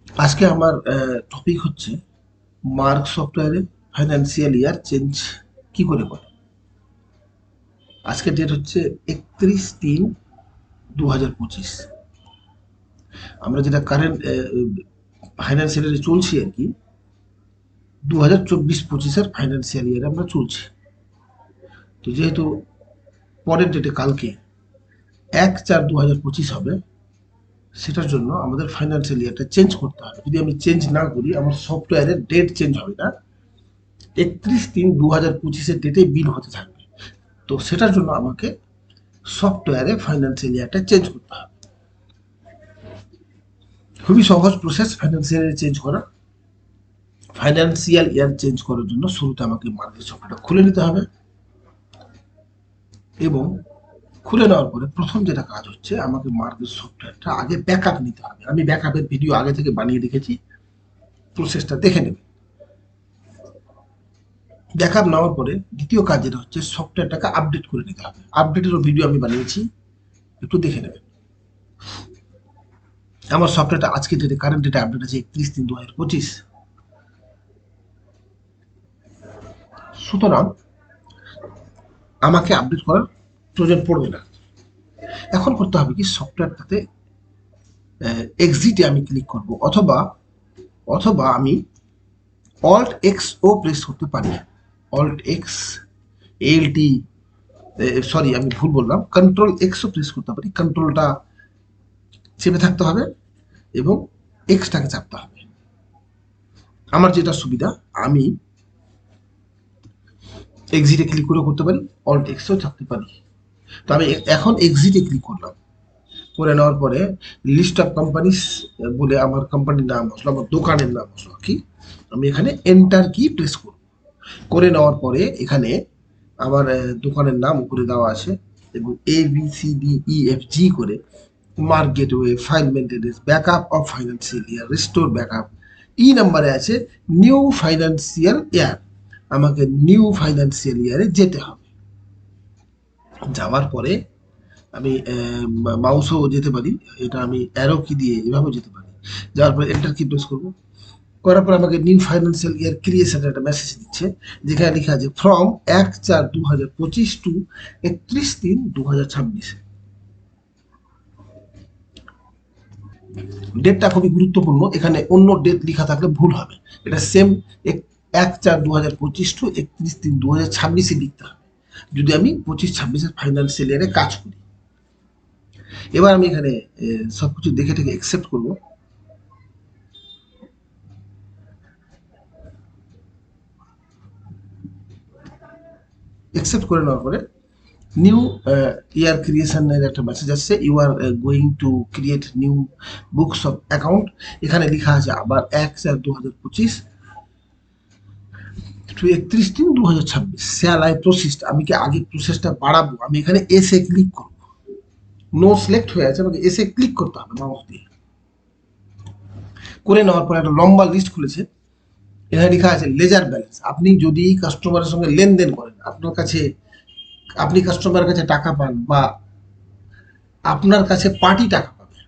আজকে আমার টপিক হচ্ছে মার্ক সফটওয়্যারে ফাইন্যান্সিয়াল ইয়ার চেঞ্জ কি করে করে। আজকের ডেট হচ্ছে 31/3/2025। আমরা যেটা কারেন্ট ফাইন্যান্সিয়াল ইয়ারে চলছি আর কি, 2024-25-এর ফাইন্যান্সিয়াল ইয়ারে আমরা চলছি। তো যেহেতু পরের ডেটে কালকে 1/4/2025 হবে, সেটার জন্য আমাদের ফাইন্যান্সিয়াল ইয়ারটা চেঞ্জ করতে হবে। যদি আমি চেঞ্জ না করি আমার সফটওয়্যারের ডেট চেঞ্জ হবে না, 31/3/2025-এর ডেটে বিল হতে থাকবে। তো সেটার জন্য আমাকে সফটওয়্যারে ফাইন্যান্সিয়াল ইয়ারটা চেঞ্জ করতে হবে। খুবই সহজ প্রসেস ফাইন্যান্সিয়াল ইয়ার চেঞ্জ করা। ফাইন্যান্সিয়াল ইয়ার চেঞ্জ করার জন্য শুরুতে আমাকে মার্কেট সফটওয়্যারটা খুলে নিতে হবে, এবং খুলে নেওয়ার পরে প্রথম যেটা কাজ হচ্ছে, আমাকে মার্কেট সফটওয়্যারটা আগে ব্যাকআপ নিতে হবে। আমি ব্যাকআপের ভিডিও আগে থেকে বানিয়ে রেখেছি, প্রসেসটা দেখে নেবেন। ব্যাকআপ নেওয়ার পরে দ্বিতীয় কাজ যেটা হচ্ছে, সফটওয়্যারটাকে আপডেট করে নিতে হবে। আপডেটেরও ভিডিও আমি বানিয়েছি, একটু দেখে নেবেন। আমার সফটওয়্যারটা আজকে ডেটে কারেন্ট ডেটে আপডেট আছে 31/3/2025। সুতরাং আমাকে আপডেট করার প্রয়োজন পড়বে না। এখন করতে হবে কি, সফটওয়্যারটাতে এক্সিটে আমি ক্লিক করব, অথবা অথবা আমি অল্ট এক্স ও প্রেস করতে পারি। অল্ট এক্স, এলটি, সরি আমি ভুল বললাম, কন্ট্রোল এক্সও প্রেস করতে পারি। কন্ট্রোলটা চেপে থাকতে হবে এবং এক্সটাকে চাপতে হবে। আমার যেটা সুবিধা, আমি এক্সিটে ক্লিক করে করতে পারি, অল্ট এক্সও চাপতে পারি। তো আমি এখন এক্সিটে ক্লিক করলাম। করে নেওয়ার পরে লিস্ট অফ কোম্পানিস বলে আমার কোম্পানির নাম আসলো, আমার দোকানের নাম আসলো কি, আমি এখানে এন্টার কি প্রেস করব। করে নেওয়ার পরে এখানে আমার দোকানের নাম উপরে দেওয়া আছে, এবং ABCDEFG করে mark gateway, file maintenance, backup of financial year, restore backup. নাম্বারে আছে নিউ ফাইন্যান্সিয়াল ইয়ার। আমাকে নিউ ফাইন্যান্সিয়াল ইয়ারে যেতে হবে। যাওয়ার পরে আমি মাউসও যেতে পারি, এটা আমি অ্যারো কি দিয়ে এভাবেও যেতে পারি। যাওয়ার পরে এন্টার কি প্রেস করবো। করার পর আমাকে নিউ ফাইন্যান্সিয়াল ইয়ার ক্রিয়েশনের একটা মেসেজ দিচ্ছে, যেখানে লেখা আছে ফ্রম 1/4/2025 টু 31/3/2026। ডেটটা খুবই গুরুত্বপূর্ণ, এখানে অন্য ডেট লেখা থাকলে ভুল হবে। এটা সেম 1/4/2025 টু 31/3/2026 লিখতে হবে যদি আমি 25-26-এর ফাইন্যান্সিয়াল ইয়ারে কাজ করি। এবার আমি এখানে সবকিছু দেখে টেকে অ্যাকসেপ্ট করবো। অ্যাকসেপ্ট করে নেওয়ার পরে নিউ ইয়ার ক্রিয়েশনের একটা মেসেজ আসছে, you are going to create new books of account. এখানে লেখা আছে আবার 1/4/2025 টু 31/3/2026। শ্যাল আই প্রসেস, আমি কি আগে প্রসেসটা বাড়াবো, আমি এখানে এসে ক্লিক করবো। নো সিলেক্ট হয়ে আছে, আমাকে এসে ক্লিক করতে হবে মাউস দিয়ে। করে নেওয়ার পরে একটা লম্বা লিস্ট খুলেছে, এখানে লেখা আছে লেজার ব্যালেন্স। আপনি যদি কাস্টমারের সঙ্গে লেনদেন করেন, আপনার কাছে, আপনি কাস্টমারের কাছে টাকা পান, বা আপনার কাছে পার্টি টাকা পাবে,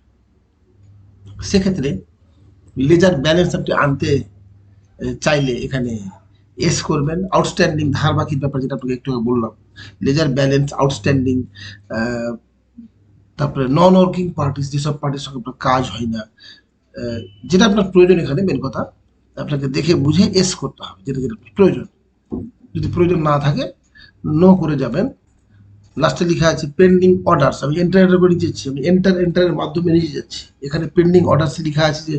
সেক্ষেত্রে লেজার ব্যালেন্স আপনি আনতে চাইলে এখানে এস করবেন। আউটস্ট্যান্ডিং ধার বাকির ব্যাপার যেটা আপনাকে একটু বললাম, লেজার ব্যালেন্স, আউটস্ট্যান্ডিং, তারপরে নন ওয়ার্কিং পার্টিস, যেসব পার্টির সঙ্গে আপনার কাজ হয় না, যেটা আপনার প্রয়োজন। এখানে মেন কথা আপনাকে দেখে বুঝে এস করতে হবে, যেটা যেটা প্রয়োজন। যদি প্রয়োজন না থাকে নো করে যাবেন। লাস্টে লেখা আছে পেন্ডিং অর্ডারস, আমি এন্টার করে যাচ্ছি, আমি এন্টারের মাধ্যমে নিয়ে যাচ্ছি। এখানে পেন্ডিং অর্ডারস লেখা আছে যে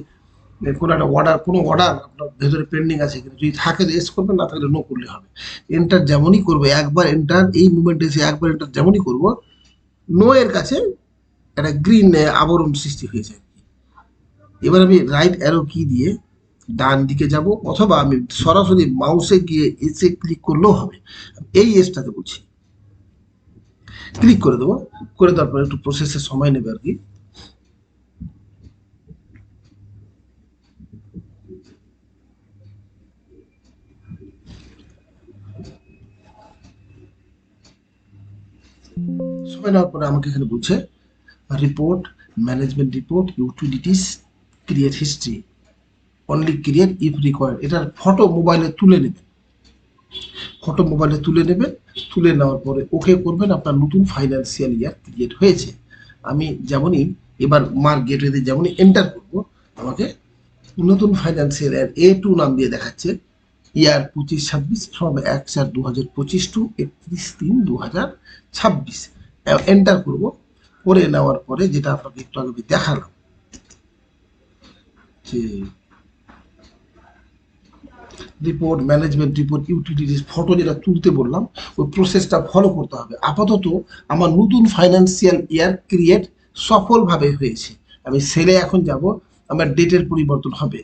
কোনো একটা অর্ডার, কোনো অর্ডার আপনার ভেতরে পেন্ডিং আছে কিনা। যদি থাকে তো এস করবেন, না থাকলে নো করলে হবে। এন্টার যেমনই করবো, একবার এন্টার, এই মুভমেন্টে এসে একবার এন্টার যেমনই করবো, নো এর কাছে একটা গ্রিন আবরণ সৃষ্টি হয়েছে। এবার আমি রাইট অ্যারো কি দিয়ে ডান দিকে যাব, অথবা আমি সরাসরি মাউসে গিয়ে এসে ক্লিক করলেও হবে। এই এসটাতে বলছি, ক্লিক করে দেবো। করে দেওয়ার পরে একটু প্রসেসের সময় নেবে আর কি। সময় নেওয়ার পরে আমাকে এখানে বলছে report, management report, utilities, create history. Only create if required. এটার ফটো মোবাইলে তুলে নেবেন, ফটো মোবাইলে তুলে নেবেন, তুলে নেওয়ার পরে ওকে করবেন, আপনার নতুন ফাইন্যান্সিয়াল ইয়ার ক্রিয়েট হয়েছে। আমি যেমনই এবার মার্ক গেটওয়েতে যেমনই এন্টার করব, আমাকে নতুন ফাইন্যান্সিয়াল ইয়ার A2 নাম দিয়ে দেখাচ্ছে, ইয়ার 25-26 ফ্রম 1/4/2025 টু 31/3/2026। এন্টার করব, করে নেওয়ার পরে যেটা আপনাকে একটু আগে দেখালাম যে report, management report, utilities, photo যেটা তুলতে বললাম, ওই প্রসেসটা ফলো করতে হবে। আপাতত আমার নতুন ফাইন্যান্সিয়াল ইয়ার ক্রিয়েট সফলভাবে হয়েছে। আমি সেলে এখন যাব, আমার ডেটের পরিবর্তন হবে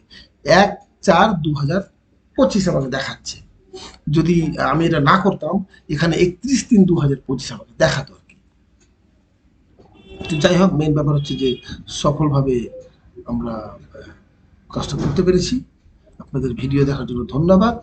1/4/2025 আমাকে দেখাচ্ছে। যদি আমি এটা না করতাম, এখানে 31/3/2025 আমাকে দেখাতো আর কি। তো যাই হোক, মেইন ব্যাপার হচ্ছে যে সফলভাবে আমরা কাজটা করতে পেরেছি। আপনাদের ভিডিও দেখার জন্য ধন্যবাদ।